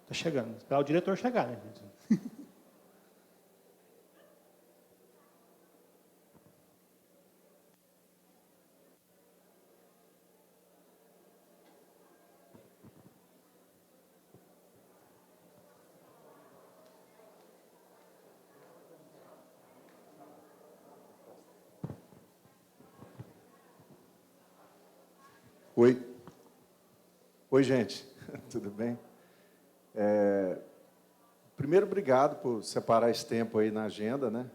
Tá chegando. Esperar o diretor chegar, né? Oi. Oi, gente. Tudo bem? Primeiro, obrigado por separar esse tempo aí na agenda, né?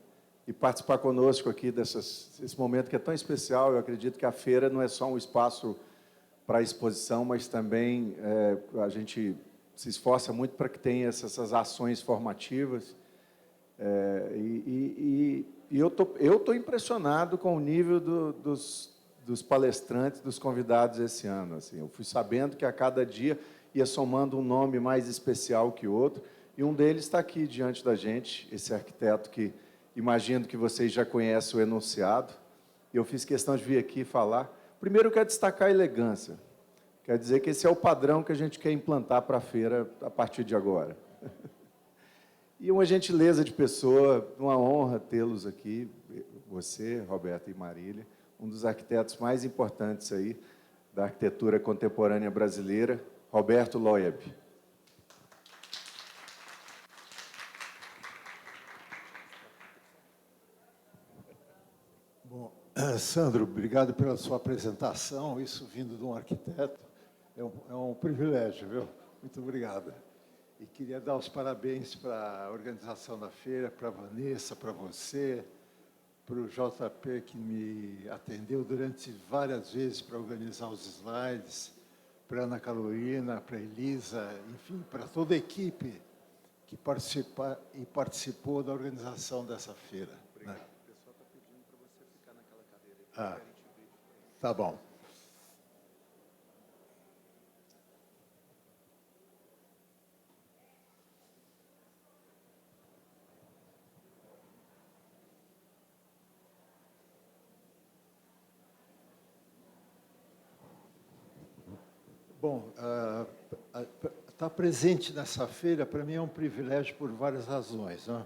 E participar conosco aqui desse momento que é tão especial. Eu acredito que a feira não é só um espaço para exposição, mas também a gente se esforça muito para que tenha essas ações formativas. E eu tô impressionado com o nível dos palestrantes, dos convidados esse ano. Assim, eu fui sabendo que a cada dia ia somando um nome mais especial que o outro, e um deles está aqui diante da gente, esse arquiteto que imagino que vocês já conhecem o enunciado. E eu fiz questão de vir aqui falar. Primeiro, eu quero destacar a elegância. Quer dizer que esse é o padrão que a gente quer implantar para a feira a partir de agora. E uma gentileza de pessoa, uma honra tê-los aqui, você, Roberto e Marília, um dos arquitetos mais importantes aí da arquitetura contemporânea brasileira, Roberto Loeb. Bom, Sandro, obrigado pela sua apresentação, isso vindo de um arquiteto, é um privilégio, viu? Muito obrigado. E queria dar os parabéns para a organização da feira, para a Vanessa, para você, para o JP, que me atendeu durante várias vezes para organizar os slides, para a Ana Carolina, para a Elisa, enfim, para toda a equipe que participou da organização dessa feira. Obrigado. Né? O pessoal está pedindo para você ficar naquela cadeira aí, para a gente ver. Tá bom. Bom, estar presente nessa feira, para mim, é um privilégio por várias razões. Né?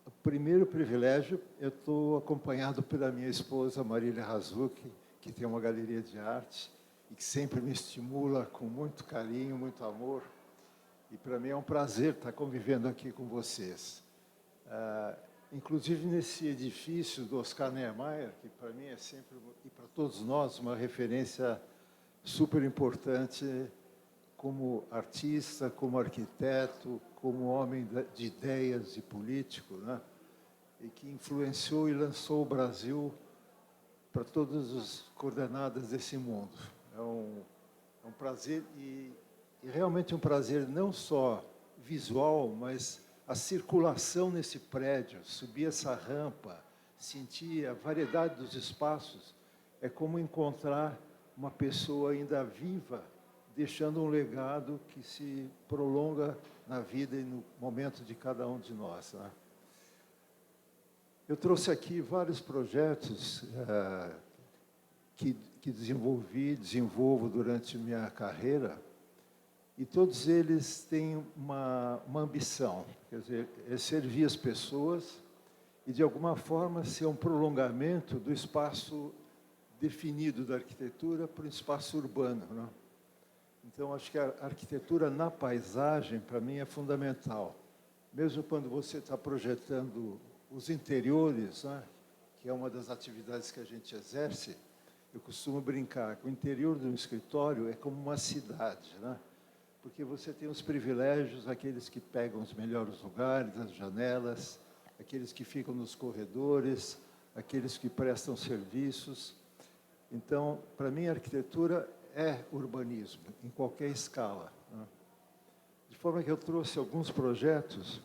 O primeiro privilégio, eu estou acompanhado pela minha esposa, Marília Razucchi, que tem uma galeria de arte e que sempre me estimula com muito carinho, muito amor. E, para mim, é um prazer estar convivendo aqui com vocês. Inclusive, nesse edifício do Oscar Niemeyer, que, para mim, é sempre, e para todos nós, uma referência super importante como artista, como arquiteto, como homem de ideias e político, né? E que influenciou e lançou o Brasil para todas as coordenadas desse mundo. É um prazer e realmente um prazer não só visual, mas a circulação nesse prédio, subir essa rampa, sentir a variedade dos espaços, é como encontrar uma pessoa ainda viva, deixando um legado que se prolonga na vida e no momento de cada um de nós. Né? Eu trouxe aqui vários projetos que desenvolvo durante minha carreira, e todos eles têm uma ambição, quer dizer, é servir as pessoas e, de alguma forma, ser um prolongamento do espaço definido da arquitetura para o espaço urbano. Né? Então, acho que a arquitetura na paisagem, para mim, é fundamental. Mesmo quando você está projetando os interiores, né, que é uma das atividades que a gente exerce, eu costumo brincar que o interior de um escritório é como uma cidade, né? Porque você tem os privilégios, aqueles que pegam os melhores lugares, as janelas, aqueles que ficam nos corredores, aqueles que prestam serviços. Então, para mim, a arquitetura é urbanismo, em qualquer escala. Né? De forma que eu trouxe alguns projetos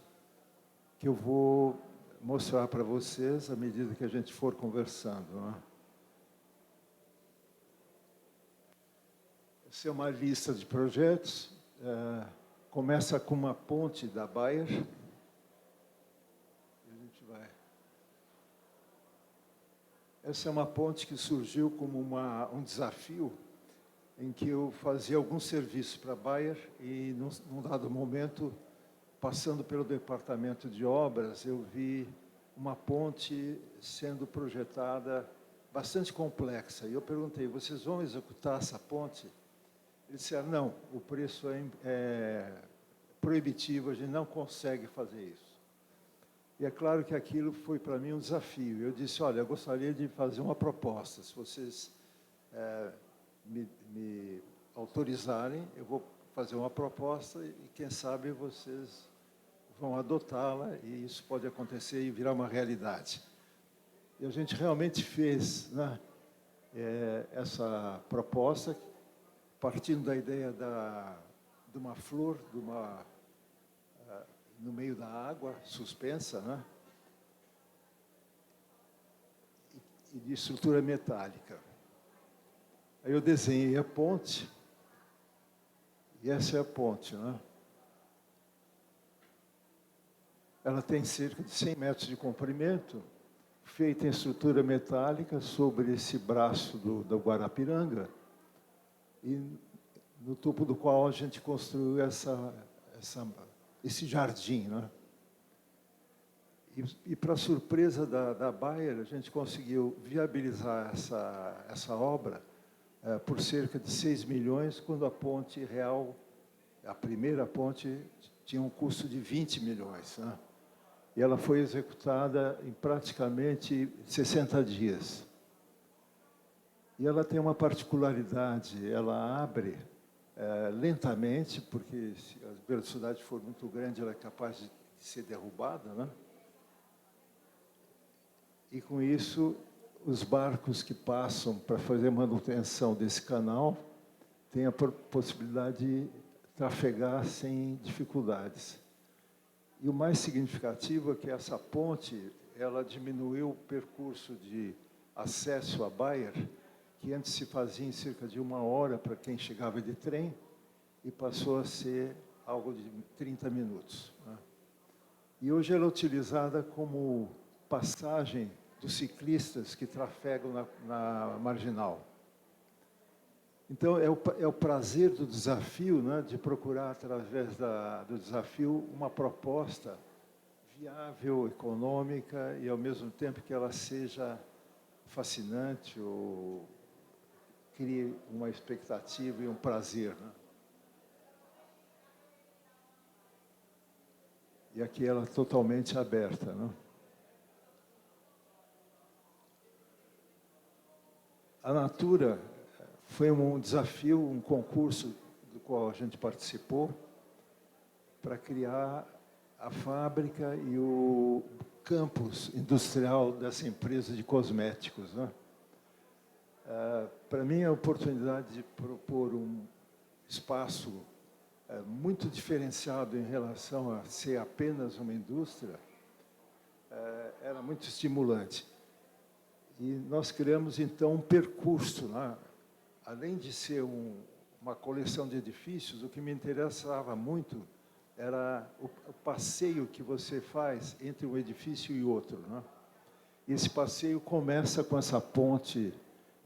que eu vou mostrar para vocês à medida que a gente for conversando. Né? Essa é uma lista de projetos. Começa com uma ponte da Bayer. A gente vai... Essa é uma ponte que surgiu como um desafio em que eu fazia algum serviço para a Bayer e, num dado momento, passando pelo departamento de obras, eu vi uma ponte sendo projetada bastante complexa. E eu perguntei, vocês vão executar essa ponte? Eles disseram, não, o preço é proibitivo, a gente não consegue fazer isso. E é claro que aquilo foi para mim um desafio. Eu disse, olha, eu gostaria de fazer uma proposta. Se vocês me autorizarem, eu vou fazer uma proposta e, quem sabe, vocês vão adotá-la e isso pode acontecer e virar uma realidade. E a gente realmente fez, né, essa proposta, partindo da ideia de uma flor, no meio da água, suspensa, né, e de estrutura metálica. Aí eu desenhei a ponte, e essa é a ponte, né? Ela tem cerca de 100 metros de comprimento, feita em estrutura metálica sobre esse braço do Guarapiranga, e no topo do qual a gente construiu esse jardim, né? E para surpresa da Bayer, a gente conseguiu viabilizar essa obra por cerca de 6 milhões, quando a ponte real, a primeira ponte, tinha um custo de 20 milhões, né? E ela foi executada em praticamente 60 dias. E ela tem uma particularidade, ela abre lentamente, porque se a velocidade for muito grande, ela é capaz de ser derrubada, né? E com isso, os barcos que passam para fazer manutenção desse canal têm a possibilidade de trafegar sem dificuldades. E o mais significativo é que essa ponte, ela diminuiu o percurso de acesso à Bayer, que antes se fazia em cerca de 1 hora para quem chegava de trem, e passou a ser algo de 30 minutos, né? E hoje ela é utilizada como passagem dos ciclistas que trafegam na marginal. Então, é o prazer do desafio, né, de procurar, através do desafio, uma proposta viável, econômica, e, ao mesmo tempo, que ela seja fascinante ou crie uma expectativa e um prazer, né? E aqui ela é totalmente aberta, né? A Natura foi um desafio, um concurso do qual a gente participou para criar a fábrica e o campus industrial dessa empresa de cosméticos, né? Para mim, a oportunidade de propor um espaço muito diferenciado em relação a ser apenas uma indústria era muito estimulante. E nós criamos, então, um percurso, né? Além de ser uma coleção de edifícios, o que me interessava muito era o passeio que você faz entre um edifício e outro, né? E esse passeio começa com essa ponte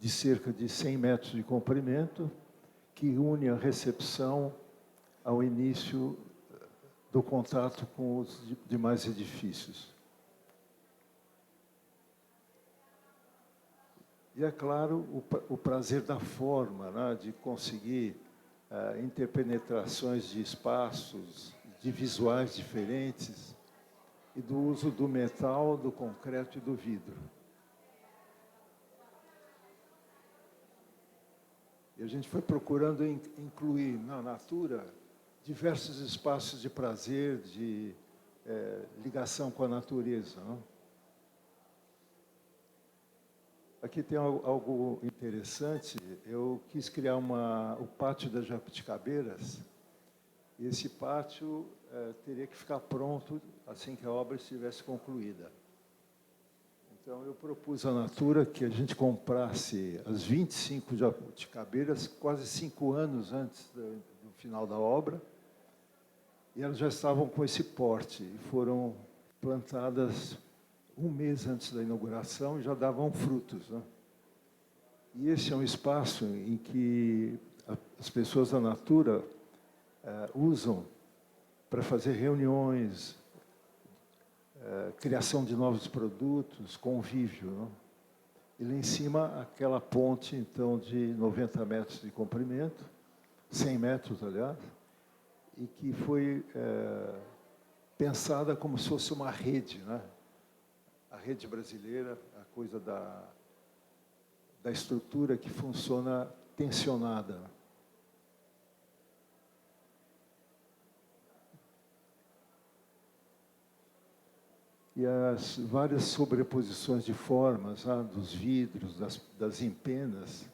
de cerca de 100 metros de comprimento, que une a recepção ao início do contato com os demais edifícios. E, é claro, o prazer da forma, né, de conseguir interpenetrações de espaços, de visuais diferentes, e do uso do metal, do concreto e do vidro. E a gente foi procurando incluir na Natura diversos espaços de prazer, de ligação com a natureza, né? Aqui tem algo interessante. Eu quis criar o pátio das jabuticabeiras. E esse pátio teria que ficar pronto assim que a obra estivesse concluída. Então, eu propus à Natura que a gente comprasse as 25 jabuticabeiras quase 5 anos antes do final da obra. E elas já estavam com esse porte e foram plantadas 1 mês antes da inauguração e já davam frutos, né? E esse é um espaço em que as pessoas da Natura usam para fazer reuniões, criação de novos produtos, convívio, não? E lá em cima, aquela ponte, então, de 90 metros de comprimento, 100 metros, aliás, e que foi pensada como se fosse uma rede, né? A rede brasileira, a coisa da estrutura que funciona tensionada. E as várias sobreposições de formas, dos vidros, das empenas.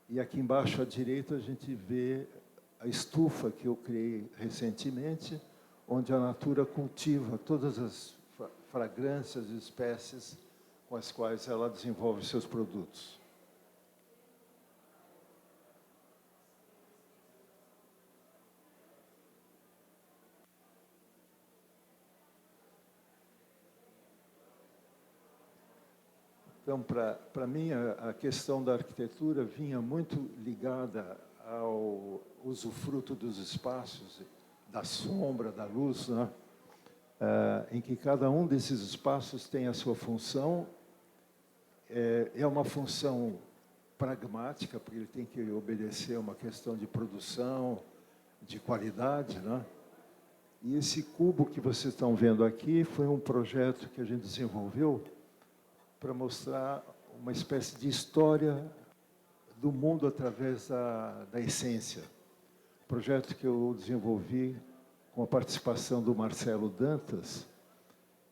E aqui embaixo à direita a gente vê a estufa que eu criei recentemente, onde a Natura cultiva todas as fragrâncias e espécies com as quais ela desenvolve seus produtos. Então, para mim, a questão da arquitetura vinha muito ligada ao usufruto dos espaços, da sombra, da luz, né? Em que cada um desses espaços tem a sua função. É uma função pragmática, porque ele tem que obedecer a uma questão de produção, de qualidade, né? E esse cubo que vocês estão vendo aqui foi um projeto que a gente desenvolveu para mostrar uma espécie de história do mundo através da essência. Projeto que eu desenvolvi com a participação do Marcelo Dantas,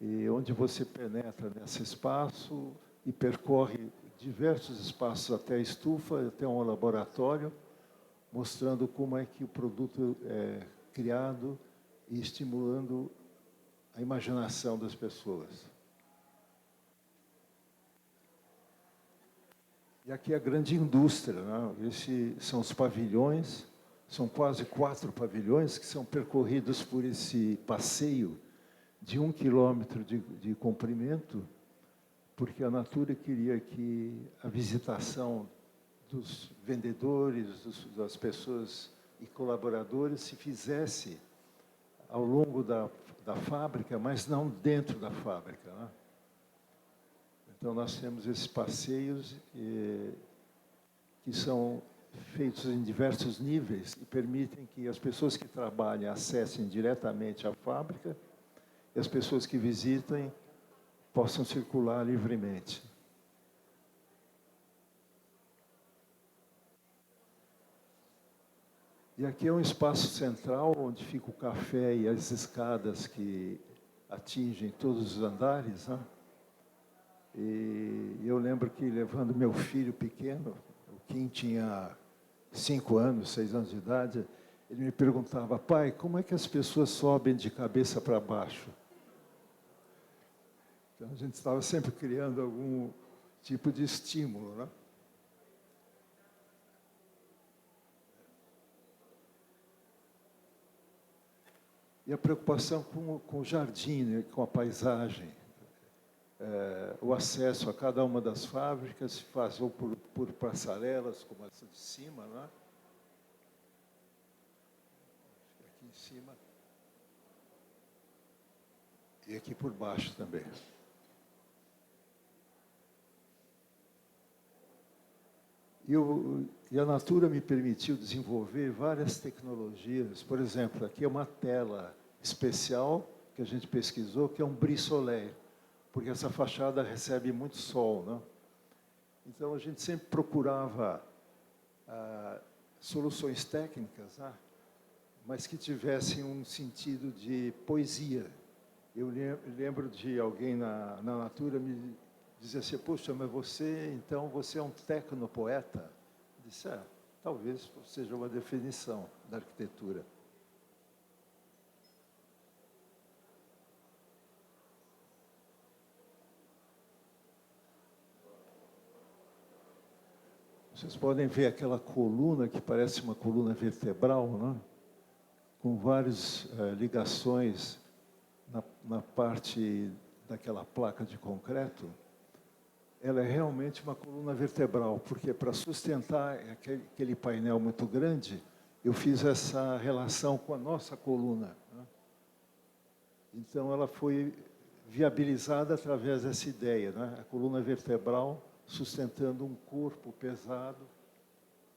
e onde você penetra nesse espaço e percorre diversos espaços até a estufa, até um laboratório, mostrando como é que o produto é criado e estimulando a imaginação das pessoas. E aqui é a grande indústria, né? Esses são os pavilhões, são quase 4 pavilhões que são percorridos por esse passeio de 1 quilômetro de comprimento, porque a Natura queria que a visitação dos vendedores, das pessoas e colaboradores se fizesse ao longo da fábrica, mas não dentro da fábrica, né? Então, nós temos esses passeios que são feitos em diversos níveis e permitem que as pessoas que trabalham acessem diretamente a fábrica e as pessoas que visitem possam circular livremente. E aqui é um espaço central onde fica o café e as escadas que atingem todos os andares, né? E eu lembro que, levando meu filho pequeno, o Kim tinha 5 anos, 6 anos de idade, ele me perguntava: pai, como é que as pessoas sobem de cabeça para baixo? Então, a gente estava sempre criando algum tipo de estímulo, né? E a preocupação com o jardim, né, com a paisagem. O acesso a cada uma das fábricas se faz ou por passarelas, como essa de cima, né? Aqui em cima. E aqui por baixo também. E a Natura me permitiu desenvolver várias tecnologias. Por exemplo, aqui é uma tela especial que a gente pesquisou, que é um brise soleil, porque essa fachada recebe muito sol, né? Então, a gente sempre procurava soluções técnicas, né, mas que tivessem um sentido de poesia. Eu lembro de alguém na Natura me dizer assim: poxa, mas então, você é um tecnopoeta? Eu disse: talvez seja uma definição da arquitetura. Vocês podem ver aquela coluna que parece uma coluna vertebral, né? Com várias ligações na parte daquela placa de concreto. ela é realmente uma coluna vertebral, porque para sustentar aquele painel muito grande, eu fiz essa relação com a nossa coluna, né? Então, ela foi viabilizada através dessa ideia, né? A coluna vertebral sustentando um corpo pesado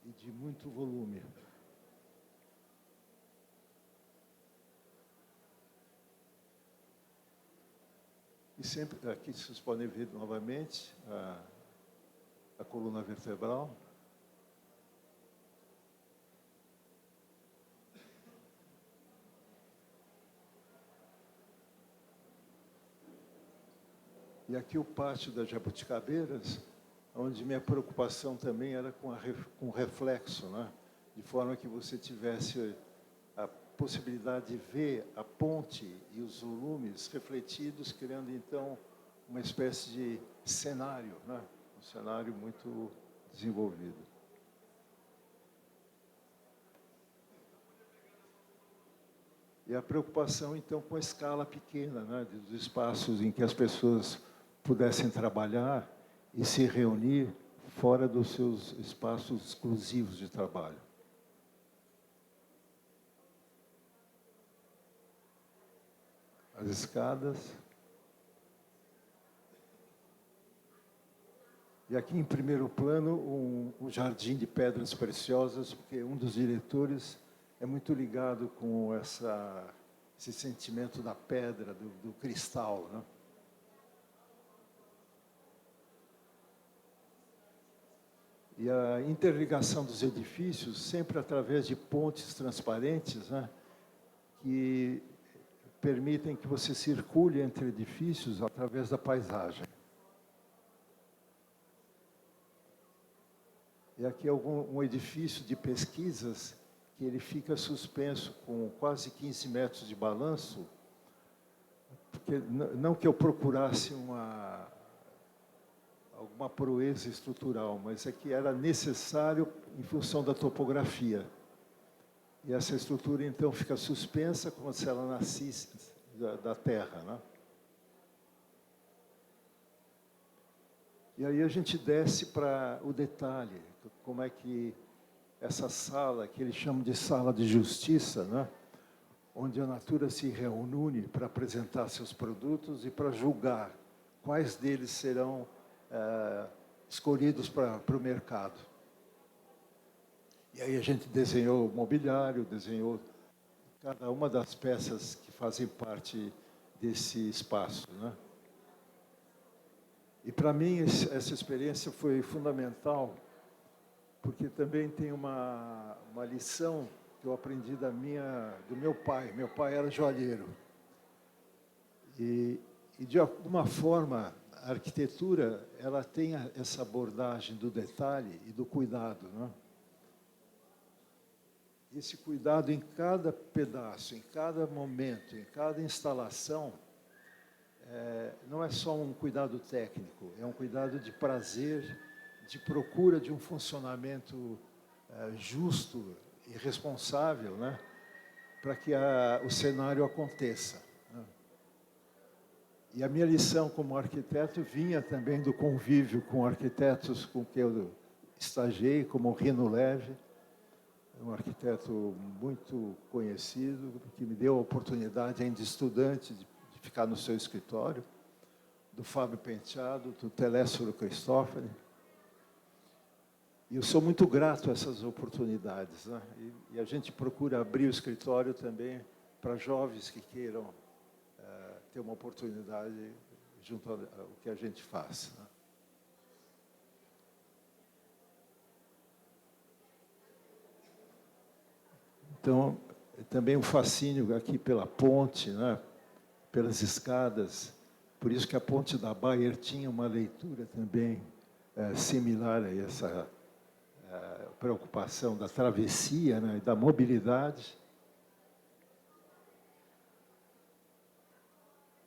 e de muito volume. E sempre, aqui vocês podem ver novamente a coluna vertebral. E aqui o pátio das jabuticabeiras, onde minha preocupação também era com o reflexo, né? De forma que você tivesse a possibilidade de ver a ponte e os volumes refletidos, criando, então, uma espécie de cenário, né? Um cenário muito desenvolvido. E a preocupação, então, com a escala pequena, né? Dos espaços em que as pessoas pudessem trabalhar e se reunir fora dos seus espaços exclusivos de trabalho. As escadas. E aqui em primeiro plano, um jardim de pedras preciosas, porque um dos diretores é muito ligado com esse sentimento da pedra, do cristal, né? E a interligação dos edifícios, sempre através de pontes transparentes, né, que permitem que você circule entre edifícios através da paisagem. E aqui é um edifício de pesquisas que ele fica suspenso com quase 15 metros de balanço, porque não que eu procurasse alguma proeza estrutural, mas é que era necessário em função da topografia. E essa estrutura, então, fica suspensa como se ela nascesse da terra, né? E aí a gente desce para o detalhe, como é que essa sala, que eles chamam de sala de justiça, né? Onde a Natura se reúne para apresentar seus produtos e para julgar quais deles serão escolhidos para o mercado. E aí a gente desenhou o mobiliário, desenhou cada uma das peças que fazem parte desse espaço, né? E para mim essa experiência foi fundamental, porque também tem uma lição que eu aprendi do meu pai. Meu pai era joalheiro. E de alguma forma, a arquitetura, ela tem essa abordagem do detalhe e do cuidado, né? Esse cuidado em cada pedaço, em cada momento, em cada instalação, não é só um cuidado técnico, é um cuidado de prazer, de procura de um funcionamento justo e responsável, né? Para que o cenário aconteça, né? E a minha lição como arquiteto vinha também do convívio com arquitetos com que eu estagiei, como o Rino Leve, um arquiteto muito conhecido, que me deu a oportunidade, ainda estudante, de ficar no seu escritório, do Fábio Penteado, do Telésforo Cristófani. E eu sou muito grato a essas oportunidades, né? E a gente procura abrir o escritório também para jovens que queiram ter uma oportunidade junto ao que a gente faz, né? Então, também um fascínio aqui pela ponte, né? Pelas escadas. Por isso que a ponte da Bayer tinha uma leitura também similar a essa preocupação da travessia, né? E da mobilidade.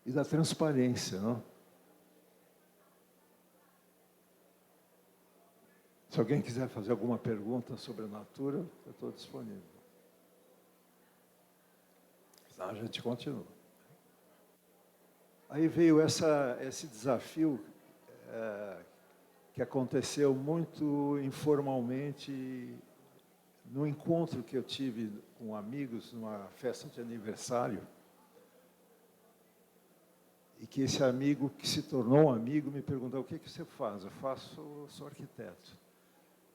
E da transparência, não? Se alguém quiser fazer alguma pergunta sobre a Natura, eu estou disponível. Senão a gente continua. Aí veio esse desafio que aconteceu muito informalmente no encontro que eu tive com amigos numa festa de aniversário, e que esse amigo, que se tornou um amigo, me perguntou: o que você faz? Sou arquiteto.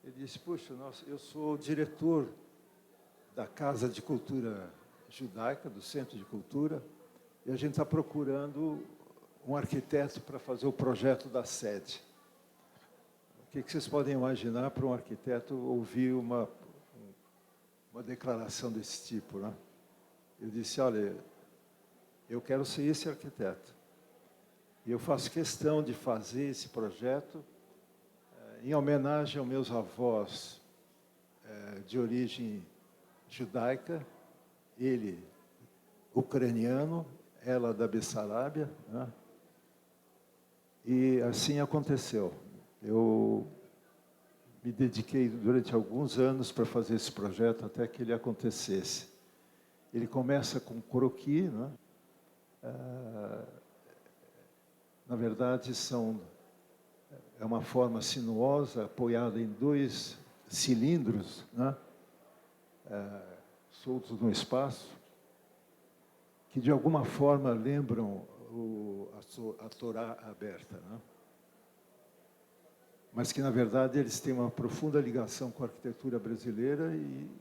Ele disse: puxa, eu sou diretor da Casa de Cultura Judaica, do Centro de Cultura, e a gente está procurando um arquiteto para fazer o projeto da sede. O que vocês podem imaginar para um arquiteto ouvir uma declaração desse tipo, né? Eu disse: olha, eu quero ser esse arquiteto. E eu faço questão de fazer esse projeto em homenagem aos meus avós de origem judaica, ele ucraniano, ela da Bessarábia, né? E assim aconteceu. Eu me dediquei durante alguns anos para fazer esse projeto até que ele acontecesse. Ele começa com croquis, né? Na verdade, é uma forma sinuosa, apoiada em 2 cilindros, né? Soltos no espaço, que de alguma forma lembram a Torá aberta, né? Mas que, na verdade, eles têm uma profunda ligação com a arquitetura brasileira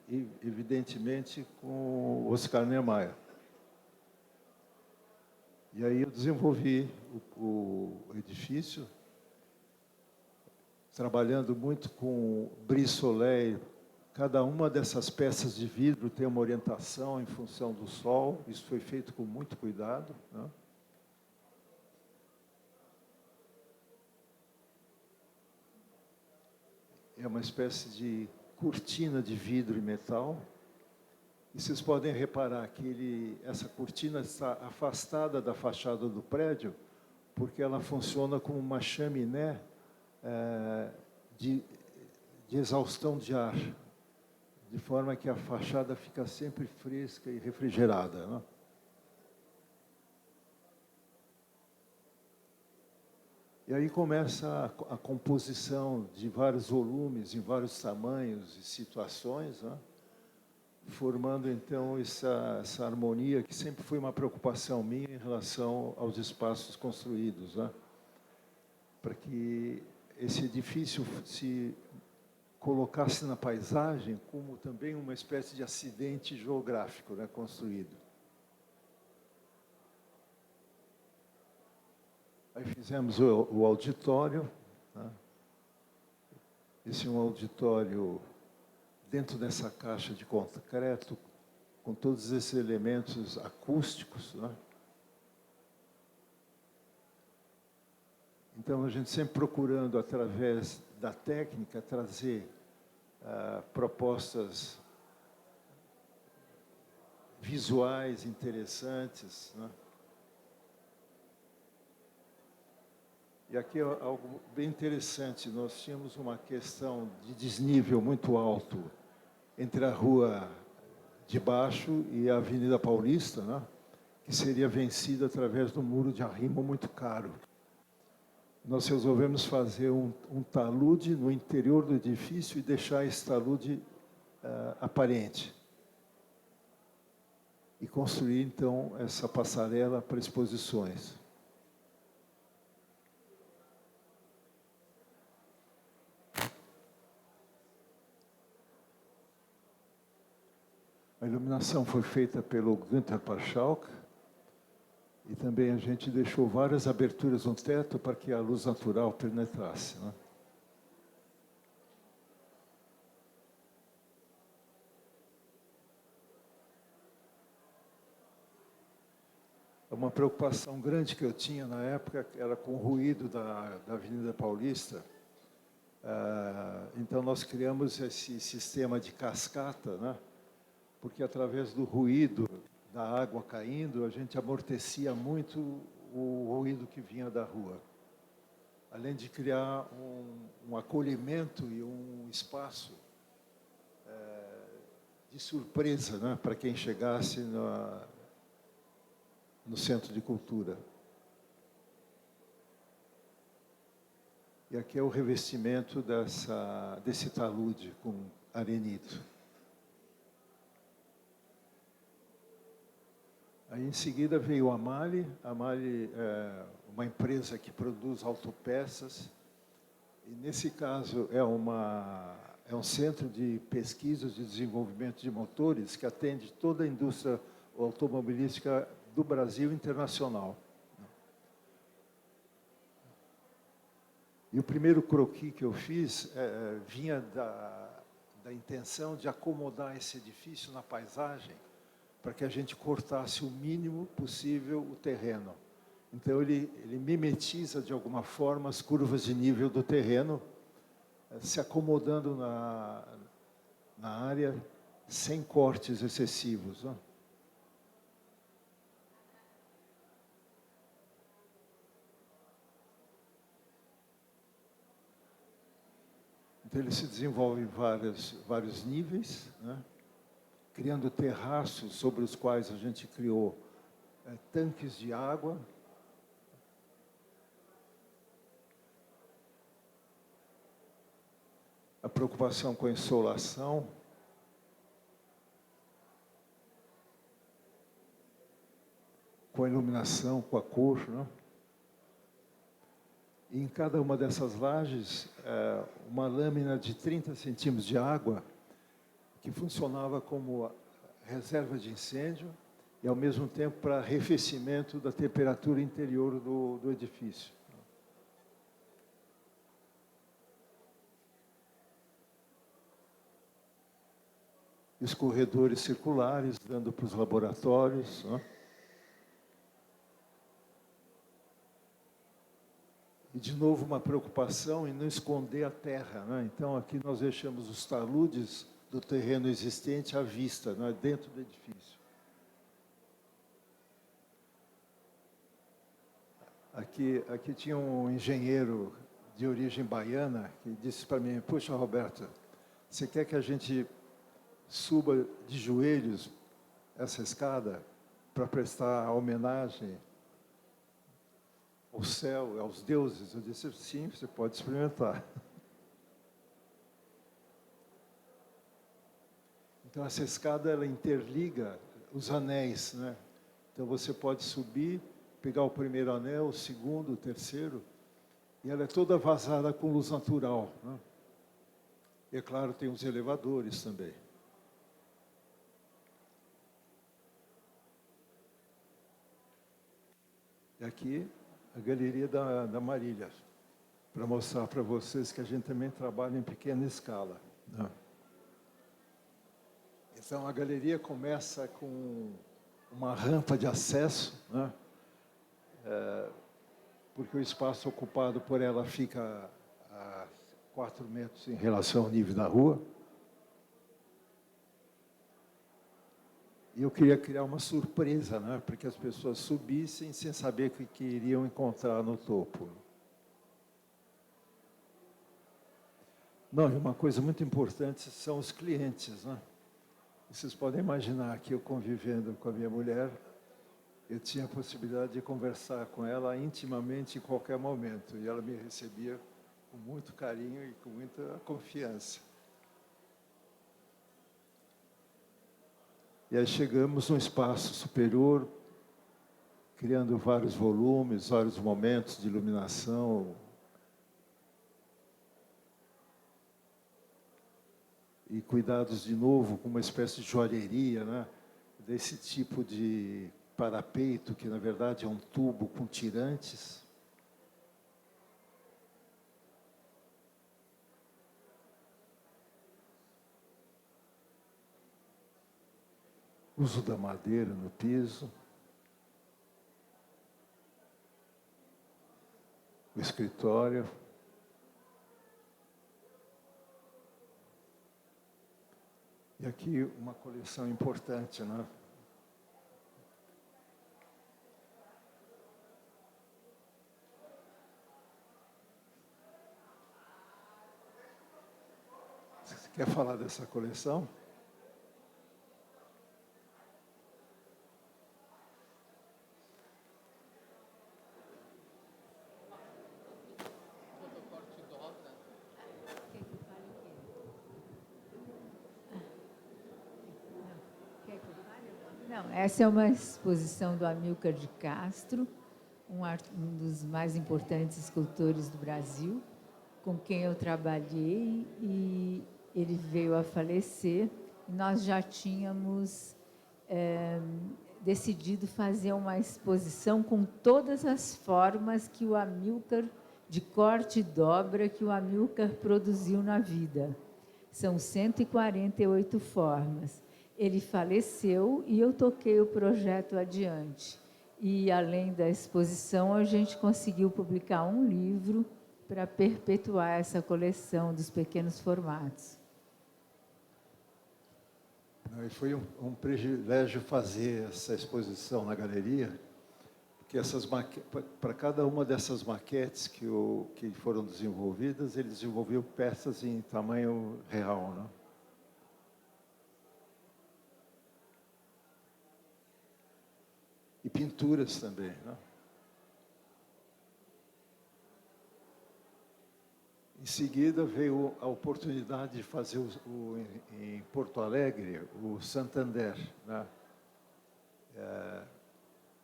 e evidentemente, com Oscar Niemeyer. E aí eu desenvolvi o edifício, trabalhando muito com brise soleil. Cada uma dessas peças de vidro tem uma orientação em função do sol. Isso foi feito com muito cuidado, né? É uma espécie de cortina de vidro e metal. E vocês podem reparar que essa cortina está afastada da fachada do prédio, porque ela funciona como uma chaminé de exaustão de ar, de forma que a fachada fica sempre fresca e refrigerada, né? E aí começa a composição de vários volumes, em vários tamanhos e situações, né? Formando, então, essa harmonia que sempre foi uma preocupação minha em relação aos espaços construídos, né? Para que esse edifício se colocasse na paisagem como também uma espécie de acidente geográfico, né, construído. Aí fizemos o auditório, né? Esse é um auditório dentro dessa caixa de concreto, com todos esses elementos acústicos, né? Então, a gente sempre procurando, através da técnica, trazer propostas visuais interessantes, né? E aqui é algo bem interessante. Nós tínhamos uma questão de desnível muito alto entre a rua de baixo e a Avenida Paulista, né? Que seria vencida através de um muro de arrimo muito caro. Nós resolvemos fazer um talude no interior do edifício e deixar esse talude aparente. E construir, então, essa passarela para exposições. A iluminação foi feita pelo Günther Parschalk, e também a gente deixou várias aberturas no teto para que a luz natural penetrasse, né? Uma preocupação grande que eu tinha na época era com o ruído da Avenida Paulista. Então, nós criamos esse sistema de cascata, né? Porque, através do ruído da água caindo, a gente amortecia muito o ruído que vinha da rua. Além de criar um acolhimento e um espaço de surpresa, né, para quem chegasse no Centro de Cultura. E aqui é o revestimento desse talude com arenito. Aí, em seguida, veio a Mali. A Mali é uma empresa que produz autopeças. E, nesse caso, é um centro de pesquisa e desenvolvimento de motores que atende toda a indústria automobilística do Brasil e internacional. E o primeiro croquis que eu fiz vinha da intenção de acomodar esse edifício na paisagem para que a gente cortasse o mínimo possível o terreno. Então, ele mimetiza, de alguma forma, as curvas de nível do terreno, se acomodando na área, sem cortes excessivos, né? Então, ele se desenvolve em vários níveis, né? Criando terraços sobre os quais a gente criou tanques de água. A preocupação com a insolação. Com a iluminação, com a cor, né? E em cada uma dessas lajes, uma lâmina de 30 centímetros de água, que funcionava como reserva de incêndio e, ao mesmo tempo, para arrefecimento da temperatura interior do edifício. Os corredores circulares, dando para os laboratórios, né? E, de novo, uma preocupação em não esconder a terra, né? Então, aqui nós deixamos os taludes do terreno existente à vista, né? Dentro do edifício. Aqui tinha um engenheiro de origem baiana que disse para mim: "Puxa, Roberto, você quer que a gente suba de joelhos essa escada para prestar homenagem ao céu, aos deuses?" Eu disse: "Sim, você pode experimentar." Então, essa escada, ela interliga os anéis, né? Então, você pode subir, pegar o primeiro anel, o segundo, o terceiro, e ela é toda vazada com luz natural, né? E, é claro, tem os elevadores também. E aqui, a Galeria da Marília, para mostrar para vocês que a gente também trabalha em pequena escala, né? Então, a galeria começa com uma rampa de acesso, né? Porque o espaço ocupado por ela fica a 4 metros em relação ao nível da rua. E eu queria criar uma surpresa, né? Para que as pessoas subissem sem saber o que iriam encontrar no topo. Não, e uma coisa muito importante são os clientes, né? Vocês podem imaginar que eu, convivendo com a minha mulher, eu tinha a possibilidade de conversar com ela intimamente em qualquer momento. E ela me recebia com muito carinho e com muita confiança. E aí chegamos num espaço superior, criando vários volumes, vários momentos de iluminação. E cuidados, de novo, com uma espécie de joalheria, né? Desse tipo de parapeito, que na verdade é um tubo com tirantes. Uso da madeira no piso. O escritório. E aqui uma coleção importante, né? Você quer falar dessa coleção? Não, essa é uma exposição do Amílcar de Castro, um dos mais importantes escultores do Brasil, com quem eu trabalhei, e ele veio a falecer. Nós já tínhamos decidido fazer uma exposição com todas as formas que o Amílcar, de corte e dobra, que o Amílcar produziu na vida. São 148 formas. Ele faleceu e eu toquei o projeto adiante. E, além da exposição, a gente conseguiu publicar um livro para perpetuar essa coleção dos pequenos formatos. E foi um privilégio fazer essa exposição na galeria, porque para cada uma dessas maquetes que foram desenvolvidas, ele desenvolveu peças em tamanho real, né? E pinturas também, né? Em seguida veio a oportunidade de fazer em Porto Alegre o Santander, né?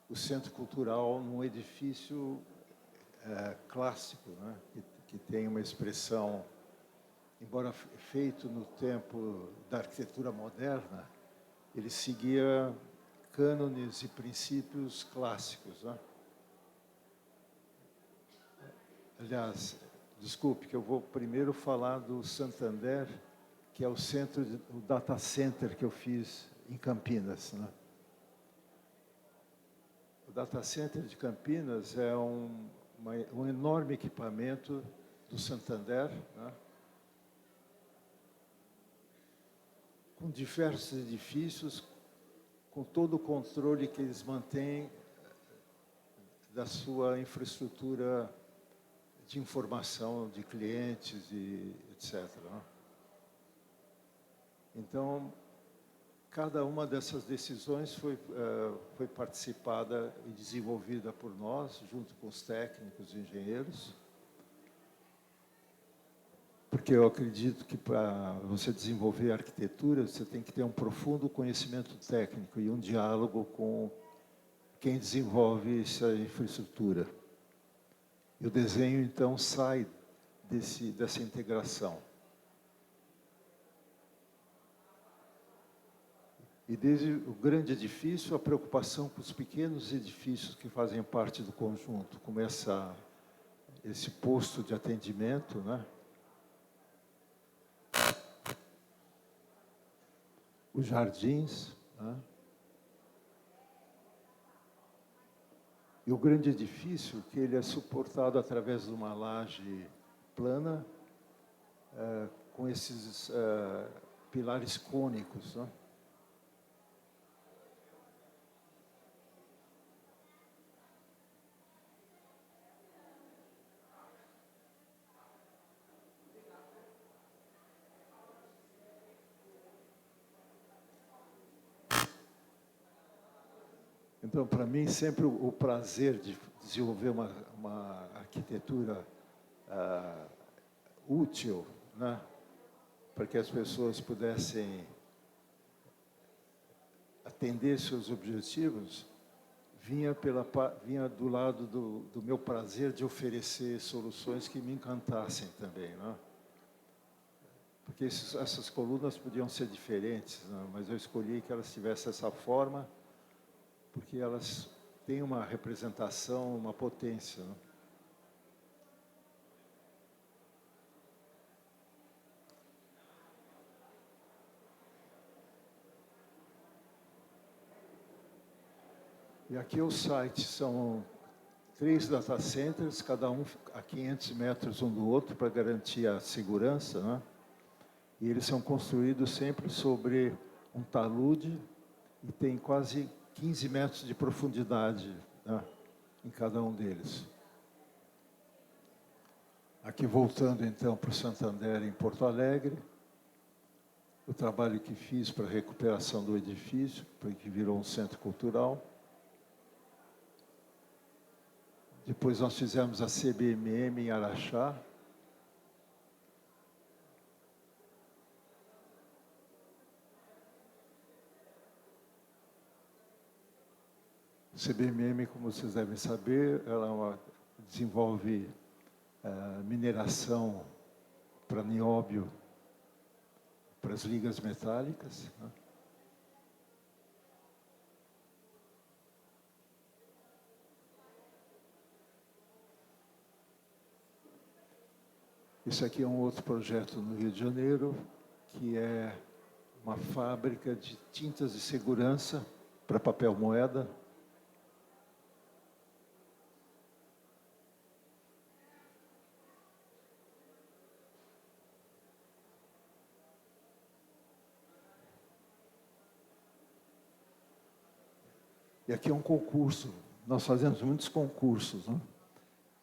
O Centro Cultural num edifício clássico, né? que tem uma expressão, embora feito no tempo da arquitetura moderna, ele seguia cânones e princípios clássicos, né? Aliás, desculpe, que eu vou primeiro falar do Santander, que é o data center que eu fiz em Campinas, né? O data center de Campinas é um enorme equipamento do Santander, né? Com diversos edifícios, com todo o controle que eles mantêm da sua infraestrutura de informação de clientes e etc. Né? Então, cada uma dessas decisões foi participada e desenvolvida por nós, junto com os técnicos e engenheiros, porque eu acredito que para você desenvolver arquitetura, você tem que ter um profundo conhecimento técnico e um diálogo com quem desenvolve essa infraestrutura. E o desenho, então, sai dessa integração. E desde o grande edifício, a preocupação com os pequenos edifícios que fazem parte do conjunto, como esse posto de atendimento, né? Os jardins, né? E o grande edifício, que ele é suportado através de uma laje plana, com esses pilares cônicos, né? Então, para mim, sempre o prazer de desenvolver uma arquitetura útil, né, para que as pessoas pudessem atender seus objetivos, vinha do lado do meu prazer de oferecer soluções que me encantassem também, né? Porque essas colunas podiam ser diferentes, né, mas eu escolhi que elas tivessem essa forma, porque elas têm uma representação, uma potência, né? E aqui o site são 3 data centers, cada um a 500 metros um do outro, para garantir a segurança, né? E eles são construídos sempre sobre um talude e tem quase 15 metros de profundidade, né, em cada um deles. Aqui voltando então para o Santander em Porto Alegre, o trabalho que fiz para a recuperação do edifício, que virou um centro cultural. Depois nós fizemos a CBMM em Araxá. CBMM, como vocês devem saber, ela desenvolve mineração para nióbio, para as ligas metálicas, né? Esse aqui é um outro projeto no Rio de Janeiro, que é uma fábrica de tintas de segurança para papel moeda. E aqui é um concurso. Nós fazemos muitos concursos, né?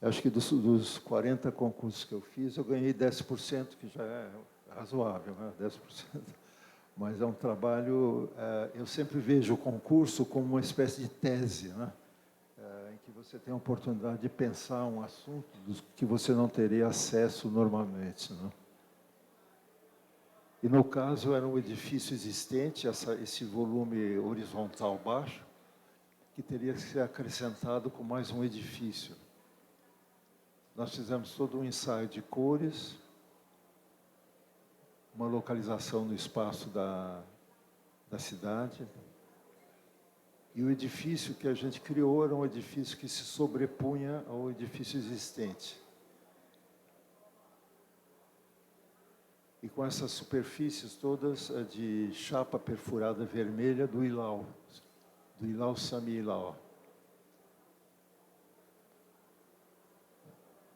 Acho que dos 40 concursos que eu fiz, eu ganhei 10%, que já é razoável, né? 10%. Mas é um trabalho... eu sempre vejo o concurso como uma espécie de tese, né? Em que você tem a oportunidade de pensar um assunto que você não teria acesso normalmente, né? E, no caso, era um edifício existente, esse volume horizontal baixo, que teria que ser acrescentado com mais um edifício. Nós fizemos todo um ensaio de cores, uma localização no espaço da cidade. E o edifício que a gente criou era um edifício que se sobrepunha ao edifício existente. E com essas superfícies todas de chapa perfurada vermelha do Ilau Sami Ilau.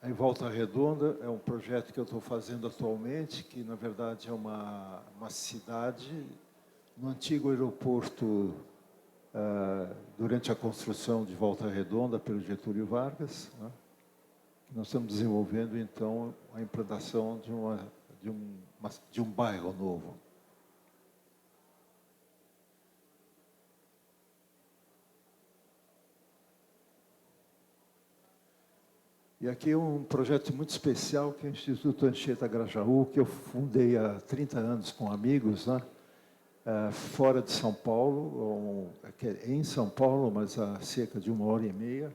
Em Volta Redonda é um projeto que eu estou fazendo atualmente, que na verdade é uma cidade no antigo aeroporto, durante a construção de Volta Redonda pelo Getúlio Vargas, né? Nós estamos desenvolvendo então a implantação de um bairro novo. E aqui é um projeto muito especial, que é o Instituto Anchieta Grajaú, que eu fundei há 30 anos com amigos, né? Fora de São Paulo, em São Paulo, mas a cerca de 1h30.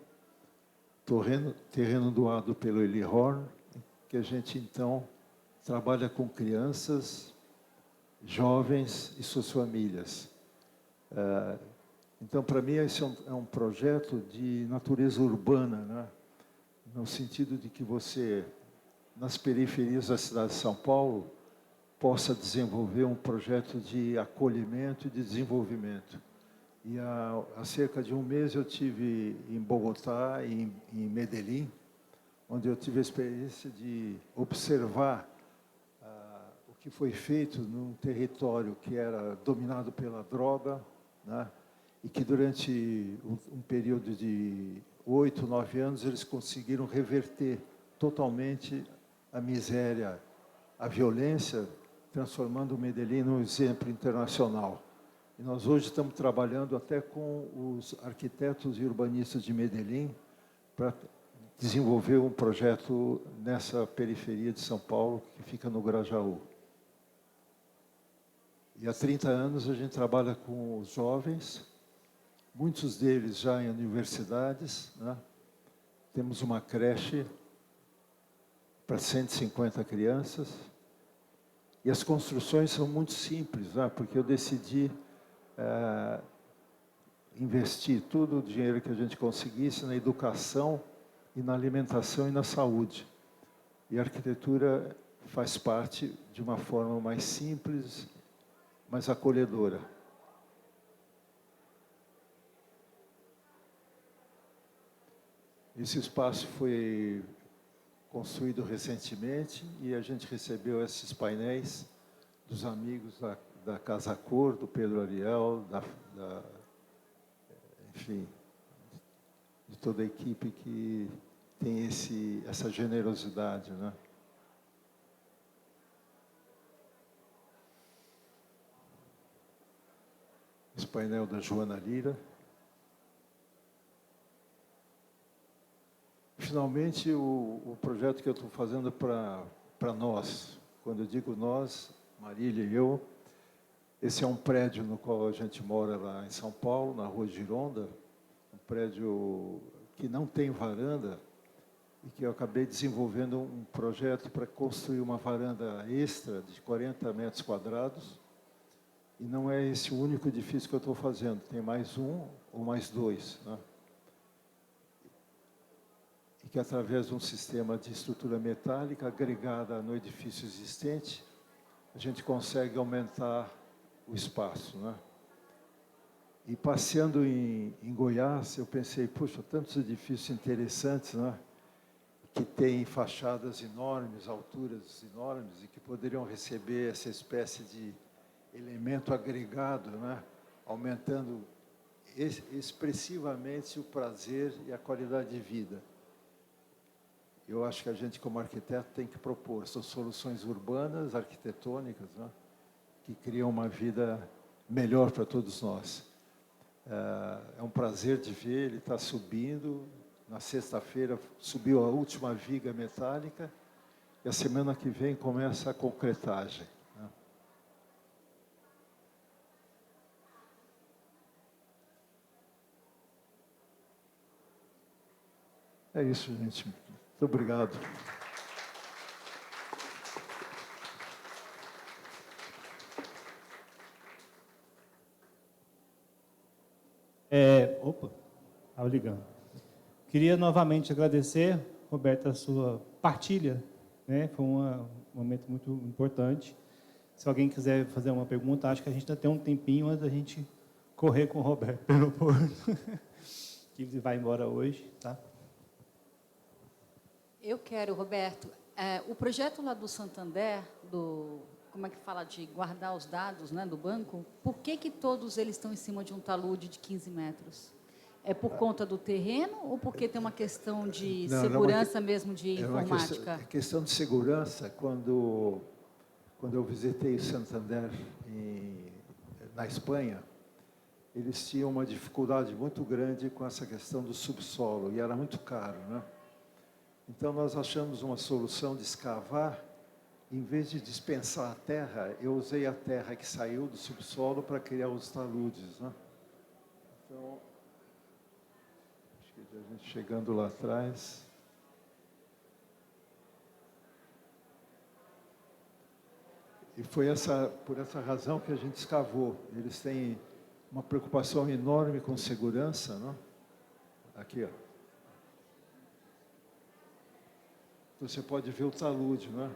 Terreno doado pelo Eli Horn, que a gente, então, trabalha com crianças, jovens e suas famílias. Então, para mim, esse é um projeto de natureza urbana, né? No sentido de que você, nas periferias da cidade de São Paulo, possa desenvolver um projeto de acolhimento e de desenvolvimento. E há cerca de um mês eu tive em Bogotá e em Medellín, onde eu tive a experiência de observar o que foi feito num território que era dominado pela droga, né? E que durante um período de 8, 9 anos, eles conseguiram reverter totalmente a miséria, a violência, transformando o Medellín num exemplo internacional. E nós hoje estamos trabalhando até com os arquitetos e urbanistas de Medellín para desenvolver um projeto nessa periferia de São Paulo, que fica no Grajaú. E há 30 anos a gente trabalha com os jovens, muitos deles já em universidades, né? Temos uma creche para 150 crianças. E as construções são muito simples, né? Porque eu decidi investir todo o dinheiro que a gente conseguisse na educação e na alimentação e na saúde. E a arquitetura faz parte de uma forma mais simples, mais acolhedora. Esse espaço foi construído recentemente e a gente recebeu esses painéis dos amigos da Casa Cor, do Pedro Ariel, enfim, de toda a equipe que tem essa generosidade, né? Esse painel da Joana Lira. Finalmente, o projeto que eu estou fazendo para nós, quando eu digo nós, Marília e eu, esse é um prédio no qual a gente mora lá em São Paulo, na Rua Gironda, um prédio que não tem varanda e que eu acabei desenvolvendo um projeto para construir uma varanda extra de 40 metros quadrados. E não é esse o único edifício que eu estou fazendo, tem mais um ou mais dois, né? E que através de um sistema de estrutura metálica agregada no edifício existente, a gente consegue aumentar o espaço, né? E passeando em Goiás, eu pensei, puxa, tantos edifícios interessantes, né? Que têm fachadas enormes, alturas enormes, e que poderiam receber essa espécie de elemento agregado, né? Aumentando expressivamente o prazer e a qualidade de vida. Eu acho que a gente, como arquiteto, tem que propor essas soluções urbanas, arquitetônicas, né? Que criam uma vida melhor para todos nós. É um prazer de ver, ele está subindo. Na sexta-feira subiu a última viga metálica e a semana que vem começa a concretagem, né? É isso, gente. Muito obrigado. Opa, estava ligando. Queria novamente agradecer, Roberto, a sua partilha, né? Foi um momento muito importante. Se alguém quiser fazer uma pergunta, acho que a gente ainda tem um tempinho antes da gente correr com o Roberto pelo porto, que ele vai embora hoje, tá? Eu quero, Roberto, o projeto lá do Santander, como é que fala, de guardar os dados, né, do banco, por que todos eles estão em cima de um talude de 15 metros? É por conta do terreno ou porque tem uma questão de segurança mesmo, de informática? É questão de segurança. Quando eu visitei Santander na Espanha, eles tinham uma dificuldade muito grande com essa questão do subsolo, e era muito caro, né? Então, nós achamos uma solução de escavar. Em vez de dispensar a terra, eu usei a terra que saiu do subsolo para criar os taludes, né? Então, acho que a gente chegando lá atrás. E foi por essa razão que a gente escavou. Eles têm uma preocupação enorme com segurança, né? Aqui, ó. Você pode ver o talude, né?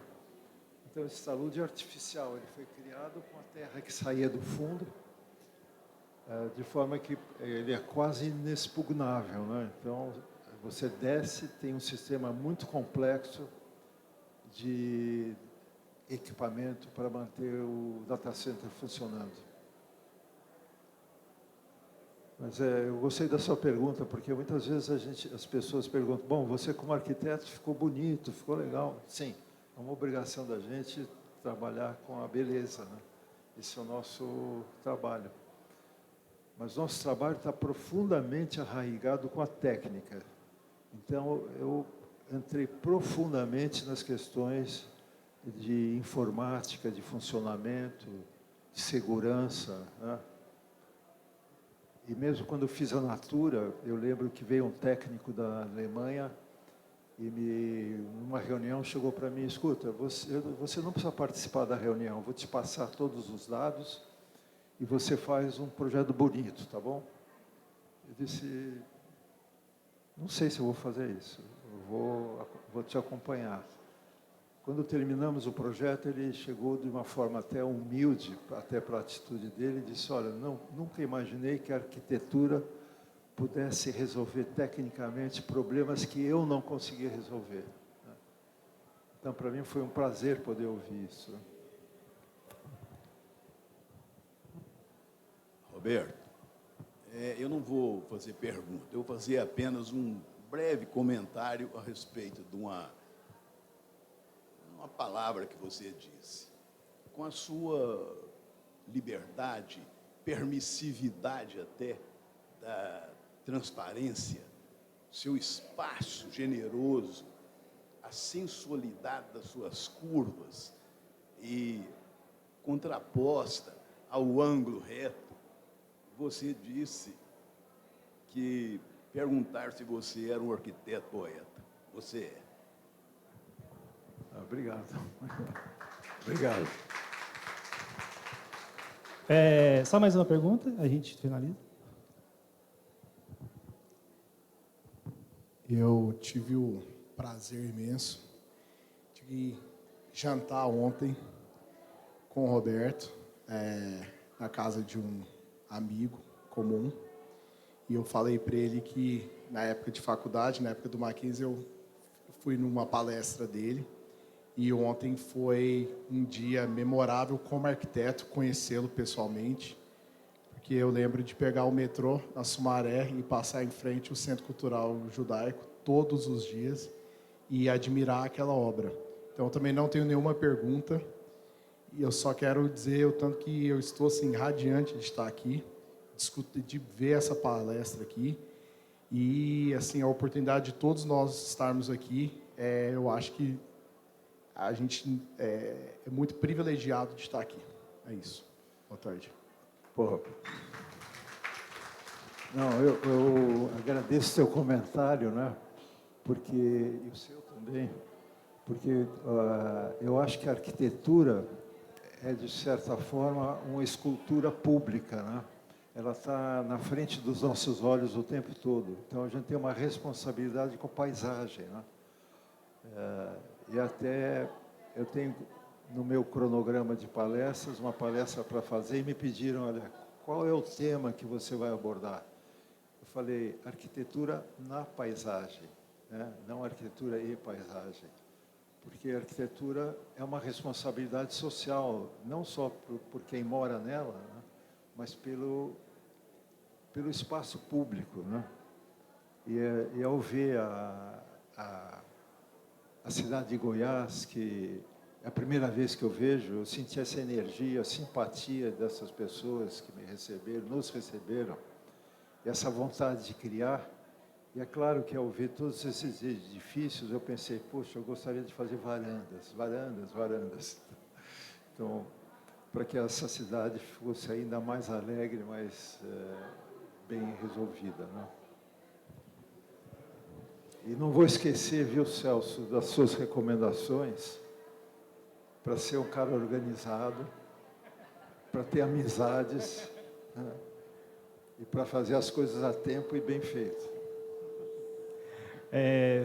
Então, esse talude é artificial, ele foi criado com a terra que saía do fundo, de forma que ele é quase inexpugnável, né? Então, você desce, tem um sistema muito complexo de equipamento para manter o data center funcionando. Mas eu gostei da sua pergunta, porque muitas vezes as pessoas perguntam, bom, você como arquiteto ficou bonito, ficou legal. Sim, é uma obrigação da gente trabalhar com a beleza, né? Esse é o nosso trabalho. Mas nosso trabalho está profundamente arraigado com a técnica. Então, eu entrei profundamente nas questões de informática, de funcionamento, de segurança, né? E mesmo quando eu fiz a Natura, eu lembro que veio um técnico da Alemanha e numa reunião chegou para mim, escuta, você não precisa participar da reunião, vou te passar todos os dados e você faz um projeto bonito, tá bom? Eu disse, não sei se eu vou fazer isso, eu vou te acompanhar. Quando terminamos o projeto, ele chegou de uma forma até humilde, até para a atitude dele, e disse, olha, nunca imaginei que a arquitetura pudesse resolver tecnicamente problemas que eu não conseguia resolver. Então, para mim, foi um prazer poder ouvir isso. Roberto, eu não vou fazer pergunta, eu vou fazer apenas um breve comentário a respeito de uma palavra que você disse. Com a sua liberdade, permissividade até, da transparência, seu espaço generoso, a sensualidade das suas curvas e contraposta ao ângulo reto, você disse que perguntar se você era um arquiteto poeta. Você é. Obrigado. Obrigado. Só mais uma pergunta, a gente finaliza. Eu tive o prazer imenso de jantar ontem com o Roberto, na casa de um amigo comum. E eu falei para ele que, na época de faculdade, na época do Mackenzie, eu fui numa palestra dele. E ontem foi um dia memorável como arquiteto, conhecê-lo pessoalmente. Porque eu lembro de pegar o metrô na Sumaré e passar em frente ao Centro Cultural Judaico todos os dias e admirar aquela obra. Então, eu também não tenho nenhuma pergunta. E eu só quero dizer o tanto que eu estou assim, radiante de estar aqui, de ver essa palestra aqui. E assim, a oportunidade de todos nós estarmos aqui, eu acho que a gente é muito privilegiado de estar aqui. É isso. Boa tarde. Pô. Não, eu agradeço seu comentário, né? Porque, e o seu também, porque eu acho que a arquitetura é, de certa forma, uma escultura pública, né? Ela está na frente dos nossos olhos o tempo todo. Então, a gente tem uma responsabilidade com a paisagem, né? E até eu tenho no meu cronograma de palestras uma palestra para fazer e me pediram, olha, qual é o tema que você vai abordar? Eu falei, arquitetura na paisagem, né? Não arquitetura e paisagem. Porque a arquitetura é uma responsabilidade social, não só por quem mora nela, né? Mas pelo espaço público, né? E ao ver a cidade de Goiás, que é a primeira vez que eu vejo, eu senti essa energia, a simpatia dessas pessoas que me receberam, nos receberam, e essa vontade de criar. E é claro que ao ver todos esses edifícios, eu pensei, poxa, eu gostaria de fazer varandas, varandas, varandas. Então, para que essa cidade fosse ainda mais alegre, mais bem resolvida, né? E não vou esquecer, viu, Celso, das suas recomendações para ser um cara organizado, para ter amizades, né? E para fazer as coisas a tempo e bem feito.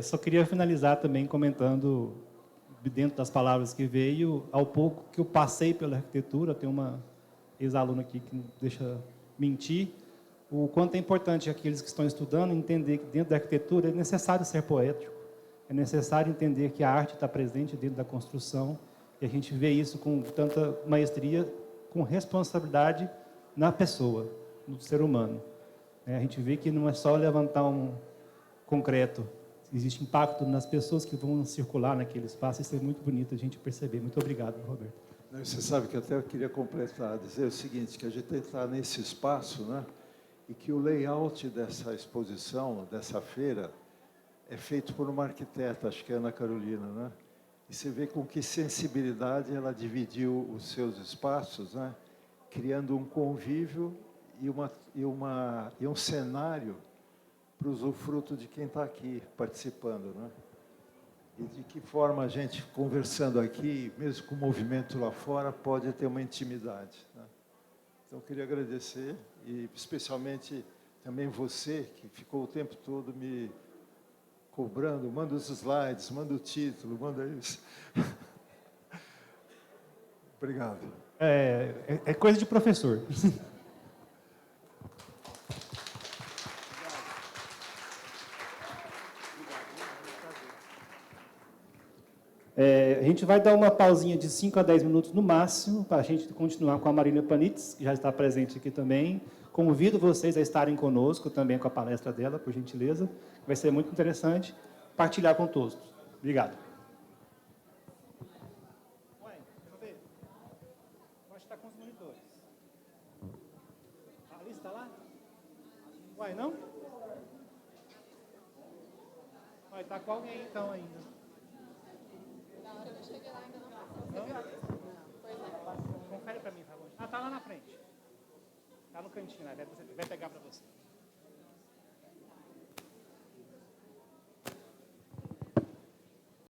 Só queria finalizar também comentando, dentro das palavras que veio, ao pouco que eu passei pela arquitetura, tem uma ex-aluna aqui que não deixa mentir, o quanto é importante aqueles que estão estudando entender que dentro da arquitetura é necessário ser poético, é necessário entender que a arte está presente dentro da construção, e a gente vê isso com tanta maestria, com responsabilidade na pessoa, no ser humano. A gente vê que não é só levantar um concreto, existe impacto nas pessoas que vão circular naquele espaço, isso é muito bonito a gente perceber. Muito obrigado, Roberto. Você sabe que até eu queria completar, dizer o seguinte, que a gente está nesse espaço, né? E que o layout dessa exposição, dessa feira, é feito por uma arquiteta, acho que é Ana Carolina, né? E você vê com que sensibilidade ela dividiu os seus espaços, né? Criando um convívio e um cenário para o usufruto de quem está aqui participando, né? E de que forma a gente, conversando aqui, mesmo com o movimento lá fora, pode ter uma intimidade, né? Então, eu queria agradecer, e especialmente também você, que ficou o tempo todo me cobrando, manda os slides, manda o título, manda isso. Obrigado. É coisa de professor. A gente vai dar uma pausinha de 5 a 10 minutos no máximo, para a gente continuar com a Marina Panitz, que já está presente aqui também. Convido vocês a estarem conosco também com a palestra dela, por gentileza. Vai ser muito interessante partilhar com todos. Obrigado. Ué, deixa eu ver. Eu acho que está com os monitores. A lista está lá? Ué, não? Vai estar com alguém então ainda. Confere para mim, tá bom? Tá lá na frente. Tá no cantinho, vai pegar para você.